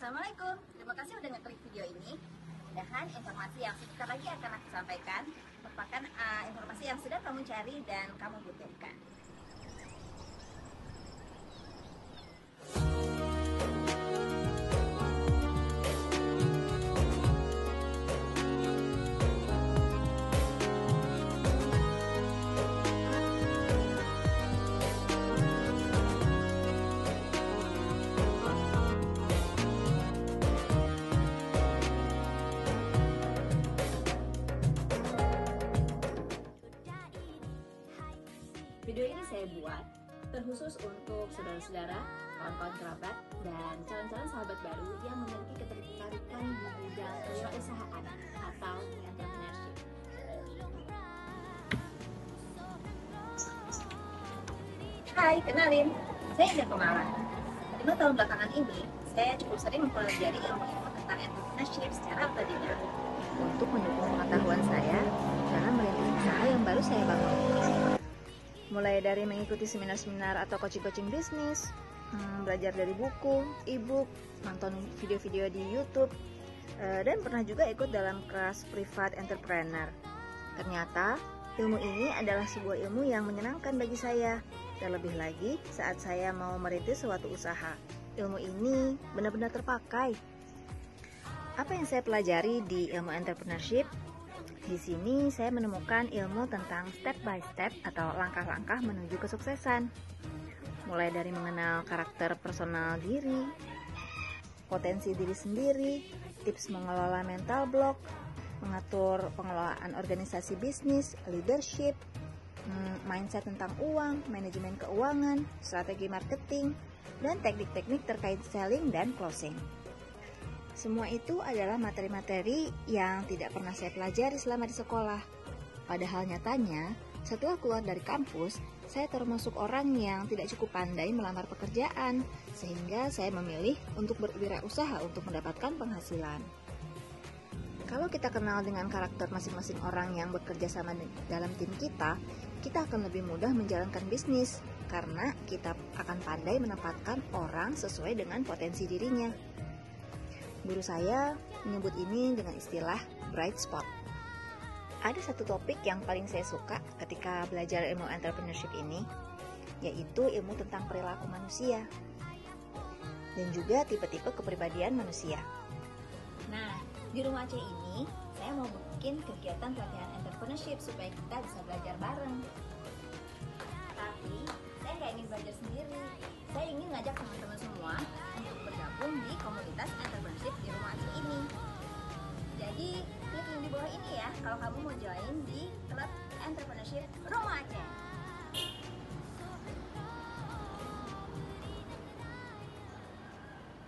Assalamualaikum, terima kasih sudah ngeklik video ini. Mudah-mudahan informasi yang sebentar lagi akan aku sampaikan merupakan informasi yang sudah kamu cari dan kamu butuhkan. Video ini saya buat terkhusus untuk saudara-saudara, kawan-kawan kerabat, dan calon-calon sahabat baru yang memiliki ketertarikan di bidang kewirausahaan atau entrepreneurship. Hai, kenalin, saya Ida Kumala. 5 tahun belakangan ini, saya cukup sering mempelajari ilmu-ilmu tentang entrepreneurship secara otodidak untuk mendukung pengetahuan saya dalam merintis usaha yang baru saya bangun. Mulai dari mengikuti seminar-seminar atau coaching-coaching bisnis, belajar dari buku, e-book, nonton video-video di YouTube, dan pernah juga ikut dalam kelas privat entrepreneur. Ternyata ilmu ini adalah sebuah ilmu yang menyenangkan bagi saya. Terlebih lagi saat saya mau merintis suatu usaha, ilmu ini benar-benar terpakai. Apa yang saya pelajari di ilmu entrepreneurship? Di sini saya menemukan ilmu tentang step by step atau langkah-langkah menuju kesuksesan. Mulai dari mengenal karakter personal diri, potensi diri sendiri, tips mengelola mental block, mengatur pengelolaan organisasi bisnis, leadership, mindset tentang uang, manajemen keuangan, strategi marketing, dan teknik-teknik terkait selling dan closing. Semua itu adalah materi-materi yang tidak pernah saya pelajari selama di sekolah. Padahal nyatanya, setelah keluar dari kampus, saya termasuk orang yang tidak cukup pandai melamar pekerjaan, sehingga saya memilih untuk berwirausaha untuk mendapatkan penghasilan. Kalau kita kenal dengan karakter masing-masing orang yang bekerja sama dalam tim kita akan lebih mudah menjalankan bisnis, karena kita akan pandai menempatkan orang sesuai dengan potensi dirinya. Guru saya menyebut ini dengan istilah bright spot. Ada satu topik yang paling saya suka ketika belajar ilmu entrepreneurship ini, yaitu ilmu tentang perilaku manusia dan juga tipe-tipe kepribadian manusia. Nah, di rumah Aceh ini saya mau bikin kegiatan pelatihan entrepreneurship supaya kita bisa belajar bareng. Tapi saya nggak ingin belajar sendiri. Saya ingin ngajak teman-teman semua untuk bergabung di komunitas entrepreneurship di rumah Aceh ini. Jadi klik link di bawah ini ya kalau kamu mau join di klub entrepreneurship rumah Aceh.